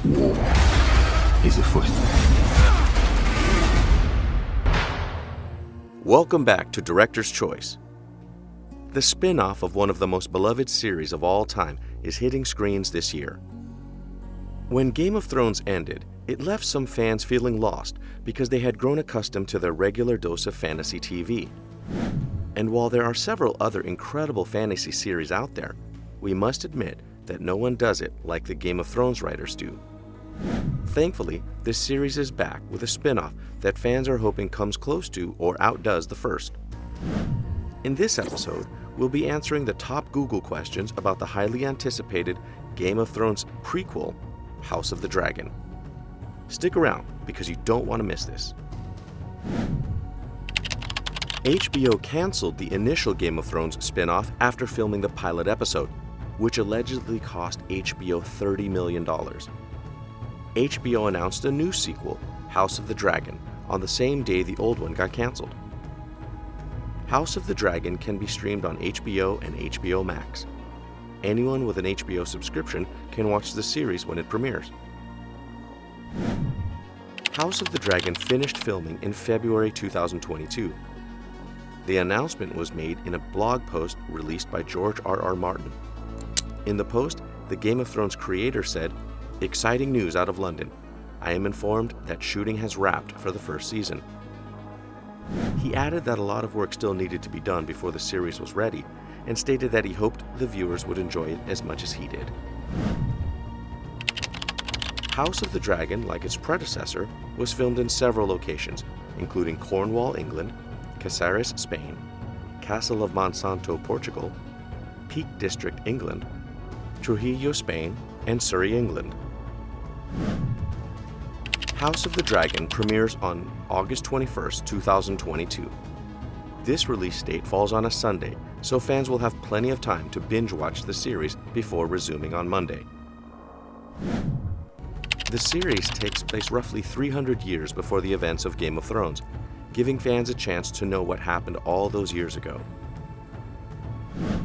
War is afoot. Welcome back to Director's Choice. The spin-off of one of the most beloved series of all time is hitting screens this year. When Game of Thrones ended, it left some fans feeling lost because they had grown accustomed to their regular dose of fantasy TV. And while there are several other incredible fantasy series out there, we must admit that no one does it like the Game of Thrones writers do. Thankfully, this series is back with a spin-off that fans are hoping comes close to or outdoes the first. In this episode, we'll be answering the top Google questions about the highly anticipated Game of Thrones prequel, House of the Dragon. Stick around because you don't want to miss this. HBO canceled the initial Game of Thrones spin-off after filming the pilot episode, which allegedly cost HBO $30 million. HBO announced a new sequel, House of the Dragon, on the same day the old one got canceled. House of the Dragon can be streamed on HBO and HBO Max. Anyone with an HBO subscription can watch the series when it premieres. House of the Dragon finished filming in February 2022. The announcement was made in a blog post released by George R.R. Martin. In the post, the Game of Thrones creator said, "Exciting news out of London. I am informed that shooting has wrapped for the first season." He added that a lot of work still needed to be done before the series was ready, and stated that he hoped the viewers would enjoy it as much as he did. House of the Dragon, like its predecessor, was filmed in several locations, including Cornwall, England, Caceres, Spain, Castle of Monsanto, Portugal, Peak District, England, Trujillo, Spain, and Surrey, England. House of the Dragon premieres on August 21st, 2022. This release date falls on a Sunday, so fans will have plenty of time to binge watch the series before resuming on Monday. The series takes place roughly 300 years before the events of Game of Thrones, giving fans a chance to know what happened all those years ago.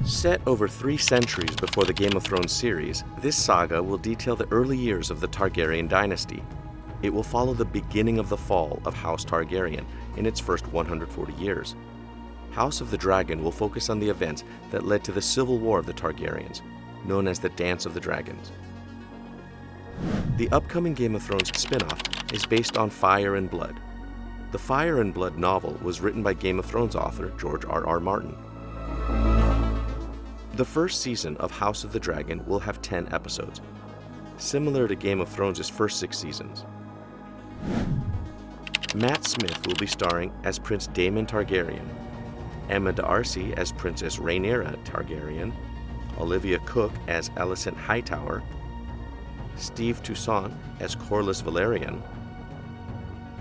Set over 3 centuries before the Game of Thrones series, this saga will detail the early years of the Targaryen dynasty. It will follow the beginning of the fall of House Targaryen in its first 140 years. House of the Dragon will focus on the events that led to the Civil War of the Targaryens, known as the Dance of the Dragons. The upcoming Game of Thrones spin-off is based on Fire and Blood. The Fire and Blood novel was written by Game of Thrones author George R.R. Martin. The first season of House of the Dragon will have 10 episodes, similar to Game of Thrones' first 6 seasons. Matt Smith will be starring as Prince Daemon Targaryen, Emma D'Arcy as Princess Rhaenyra Targaryen, Olivia Cooke as Alicent Hightower, Steve Toussaint as Corlys Velaryon,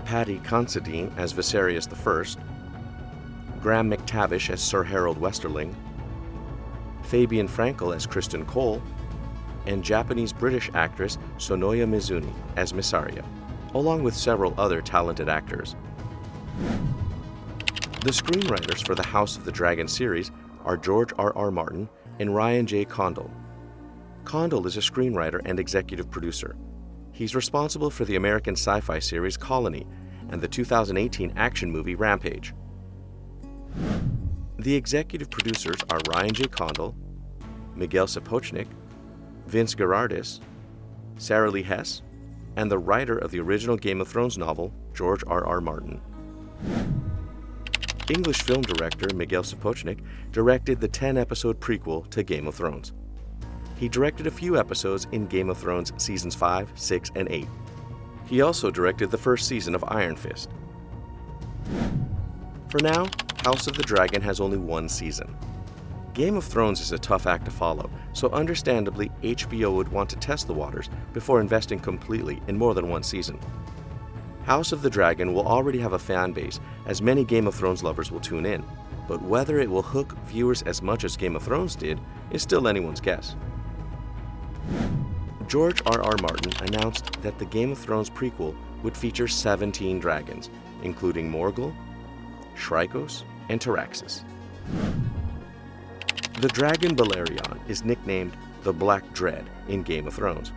Paddy Considine as Viserys I, Graham McTavish as Sir Harold Westerling, Fabian Frankel as Kristen Cole, and Japanese-British actress Sonoya Mizuni as Mysaria, along with several other talented actors. The screenwriters for the House of the Dragon series are George R.R. Martin and Ryan J. Condal. Condal is a screenwriter and executive producer. He's responsible for the American sci-fi series Colony and the 2018 action movie Rampage. The executive producers are Ryan J. Condal, Miguel Sapochnik, Vince Gerardis, Sarah Lee Hess, and the writer of the original Game of Thrones novel, George R.R. Martin. English film director Miguel Sapochnik directed the 10-episode prequel to Game of Thrones. He directed a few episodes in Game of Thrones seasons 5, 6, and 8. He also directed the first season of Iron Fist. For now, House of the Dragon has only 1 season. Game of Thrones is a tough act to follow, so understandably, HBO would want to test the waters before investing completely in more than 1 season. House of the Dragon will already have a fan base, as many Game of Thrones lovers will tune in, but whether it will hook viewers as much as Game of Thrones did is still anyone's guess. George R.R. Martin announced that the Game of Thrones prequel would feature 17 dragons, including Morgul, Shrykos, and Taraxis. The dragon Balerion is nicknamed the Black Dread in Game of Thrones.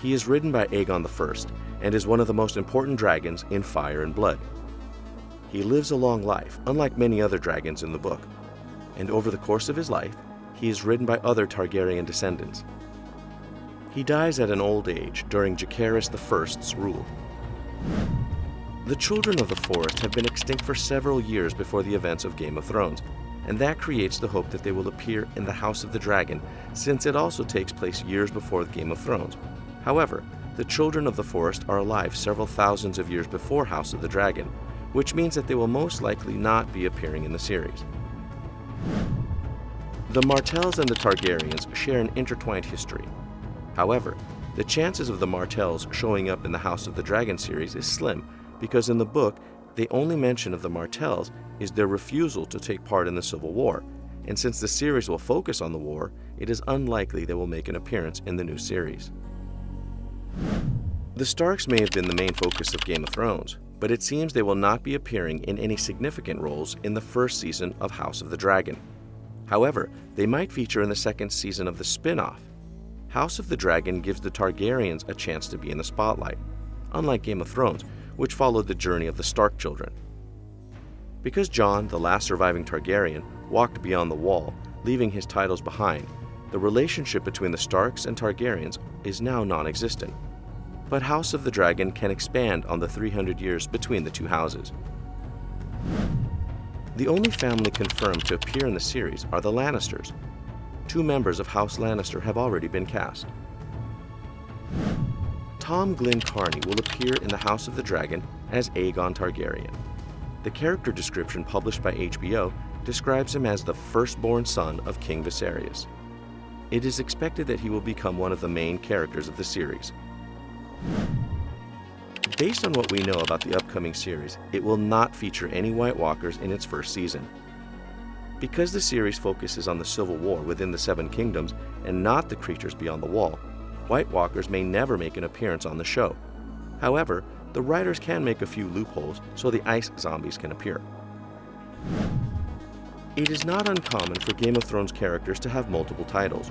He is ridden by Aegon I and is one of the most important dragons in Fire and Blood. He lives a long life, unlike many other dragons in the book, and over the course of his life, he is ridden by other Targaryen descendants. He dies at an old age during Jacaerys I's rule. The children of the forest have been extinct for several years before the events of Game of Thrones, and that creates the hope that they will appear in the House of the Dragon, since it also takes place years before Game of Thrones. However, the children of the forest are alive several thousands of years before House of the Dragon, which means that they will most likely not be appearing in the series. The Martells and the Targaryens share an intertwined history. However, the chances of the Martells showing up in the House of the Dragon series is slim, because in the book, the only mention of the Martells is their refusal to take part in the Civil War, and since the series will focus on the war, it is unlikely they will make an appearance in the new series. The Starks may have been the main focus of Game of Thrones, but it seems they will not be appearing in any significant roles in the first season of House of the Dragon. However, they might feature in the second season of the spin-off. House of the Dragon gives the Targaryens a chance to be in the spotlight, unlike Game of Thrones, which followed the journey of the Stark children. Because Jon, the last surviving Targaryen, walked beyond the wall, leaving his titles behind, the relationship between the Starks and Targaryens is now non-existent. But House of the Dragon can expand on the 300 years between the two houses. The only family confirmed to appear in the series are the Lannisters. 2 members of House Lannister have already been cast. Tom Glyn Carney will appear in the House of the Dragon as Aegon Targaryen. The character description published by HBO describes him as the firstborn son of King Viserys. It is expected that he will become one of the main characters of the series. Based on what we know about the upcoming series, it will not feature any White Walkers in its first season. Because the series focuses on the Civil War within the Seven Kingdoms and not the creatures beyond the wall, White Walkers may never make an appearance on the show. However, the writers can make a few loopholes so the ice zombies can appear. It is not uncommon for Game of Thrones characters to have multiple titles.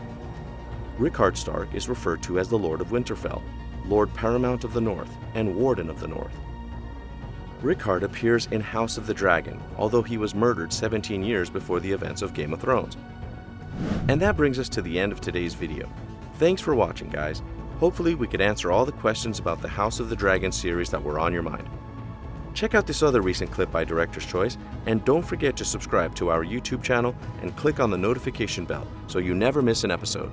Rickard Stark is referred to as the Lord of Winterfell, Lord Paramount of the North, and Warden of the North. Rickard appears in House of the Dragon, although he was murdered 17 years before the events of Game of Thrones. And that brings us to the end of today's video. Thanks for watching, guys. Hopefully we could answer all the questions about the House of the Dragon series that were on your mind. Check out this other recent clip by Director's Choice, and don't forget to subscribe to our YouTube channel and click on the notification bell so you never miss an episode.